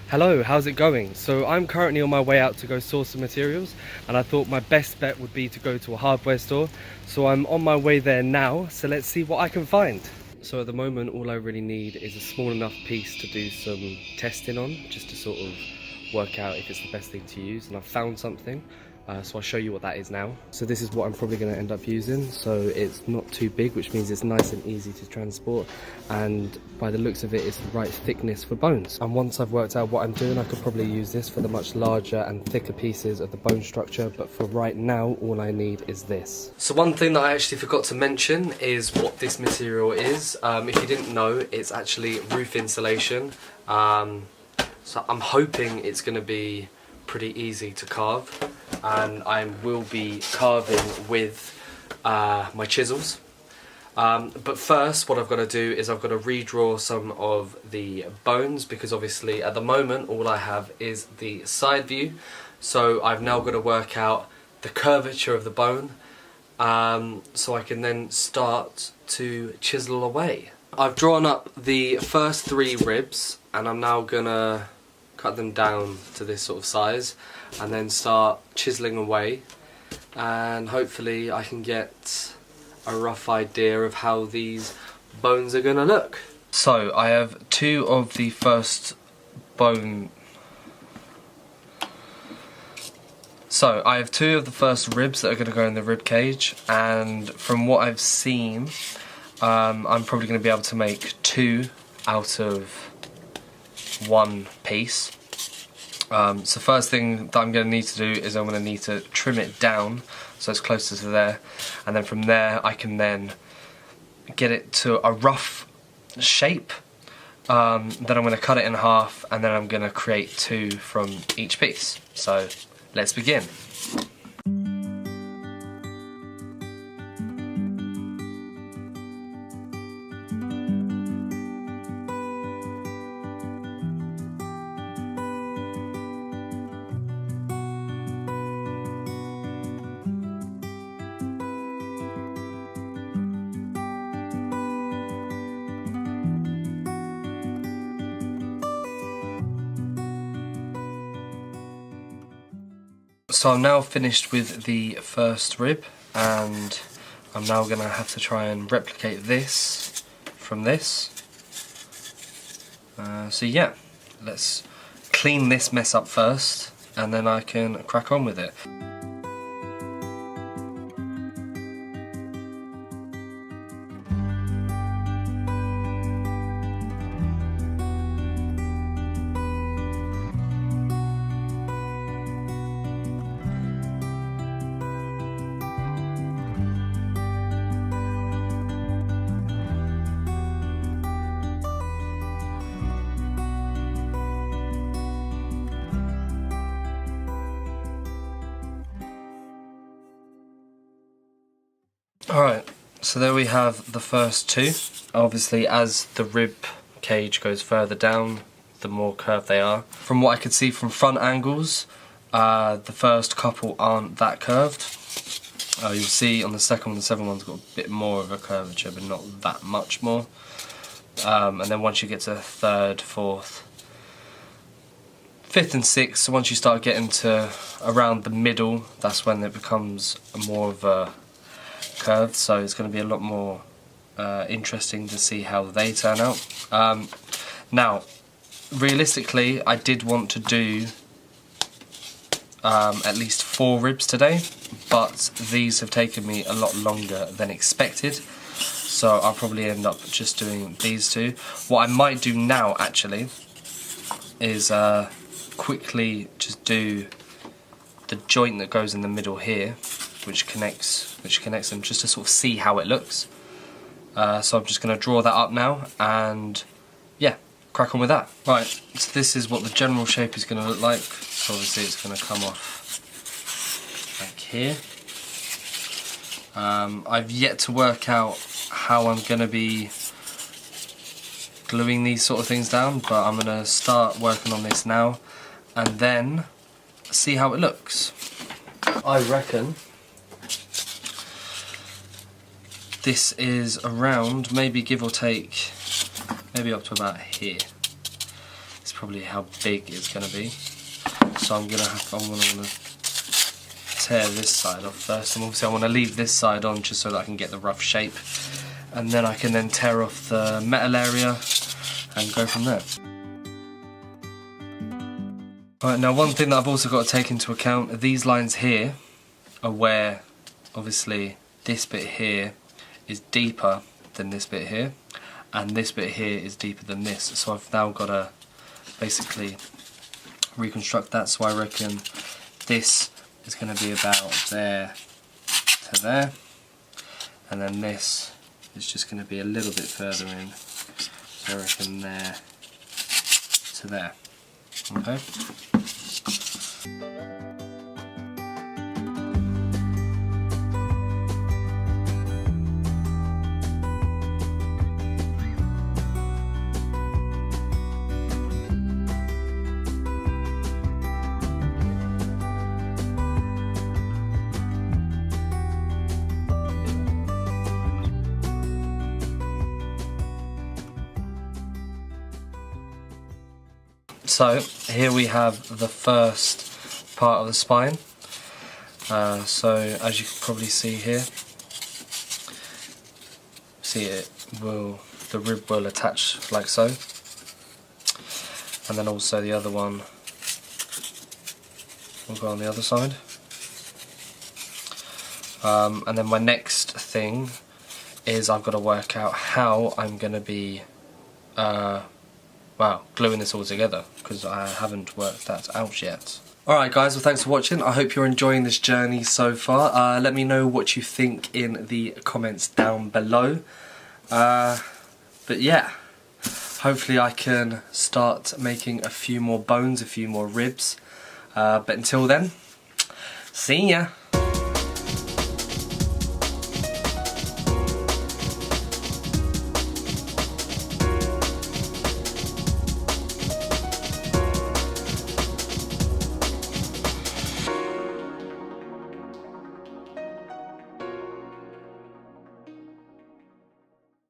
Hello, how's it going? So I'm currently on my way out to go source some materials, and I thought my best bet would be to go to a hardware store. So I'm on my way there now, so let's see what I can find. So at the moment all I really need is a small enough piece to do some testing on, just to sort of work out if it's the best thing to use, and I've found something. So I'll show you what that is now. So this is what I'm probably going to end up using. So it's not too big, which means it's nice and easy to transport, and by the looks of it, it's the right thickness for bones. And once I've worked out what I'm doing, I could probably use this for the much larger and thicker pieces of the bone structure, but for right now all I need is this. So one thing that I actually forgot to mention is what this material is. If you didn't know, it's actually roof insulation. So I'm hoping it's going to be pretty easy to carve, and I will be carving with my chisels. But first what I've got to do is I've got to redraw some of the bones, because obviously at the moment all I have is the side view. So I've now got to work out the curvature of the bone, so I can then start to chisel away. I've drawn up the first 3 ribs, and I'm now gonna cut them down to this sort of size and then start chiseling away, and hopefully I can get a rough idea of how these bones are gonna look. So I have 2 of the first bone. So I have 2 of the first ribs that are going to go in the rib cage, and from what I've seen, I'm probably going to be able to make 2 out of 1 piece. So first thing that I'm going to need to do is I'm going to need to trim it down so it's closer to there, and then from there I can then get it to a rough shape. Then I'm going to cut it in half, and then I'm going to create 2 from each piece. So let's begin. So I'm now finished with the first rib, and I'm now going to have to try and replicate this from this. So yeah, let's clean this mess up first, and then I can crack on with it. Alright, so there we have the first 2. Obviously, as the rib cage goes further down, the more curved they are. From what I could see from front angles, the first couple aren't that curved. You'll see on the second one, the 7th one's got a bit more of a curvature, but not that much more. And then once you get to 3rd, 4th, 5th and 6th, so once you start getting to around the middle, that's when it becomes more of a curved, so it's going to be a lot more interesting to see how they turn out. Now, realistically, I did want to do at least 4 ribs today, but these have taken me a lot longer than expected, so I'll probably end up just doing these 2. What I might do now, actually, is quickly just do the joint that goes in the middle here, which connects them, just to sort of see how it looks. So I'm just going to draw that up now, and yeah, crack on with that. Right, so this is what the general shape is going to look like. So obviously it's going to come off like here. I've yet to work out how I'm going to be gluing these sort of things down, but I'm going to start working on this now and then see how it looks. I reckon this is around, maybe give or take, maybe up to about here. It's probably how big it's going to be. So I'm going to tear this side off first, and obviously I want to leave this side on just so that I can get the rough shape, and then I can then tear off the metal area and go from there. Alright, now one thing that I've also got to take into account, these lines here are where obviously this bit here is deeper than this bit here, and this bit here is deeper than this, so I've now got to basically reconstruct that. So I reckon this is going to be about there to there, and then this is just going to be a little bit further in, so I reckon there to there. Okay. So here we have the first part of the spine. So as you can probably see here, the rib will attach like so, and then also the other one will go on the other side. And then my next thing is I've got to work out how I'm going to be gluing this all together, because I haven't worked that out yet. Alright guys, well thanks for watching. I hope you're enjoying this journey so far. Let me know what you think in the comments down below. But yeah, hopefully I can start making a few more bones, a few more ribs. But until then, see ya!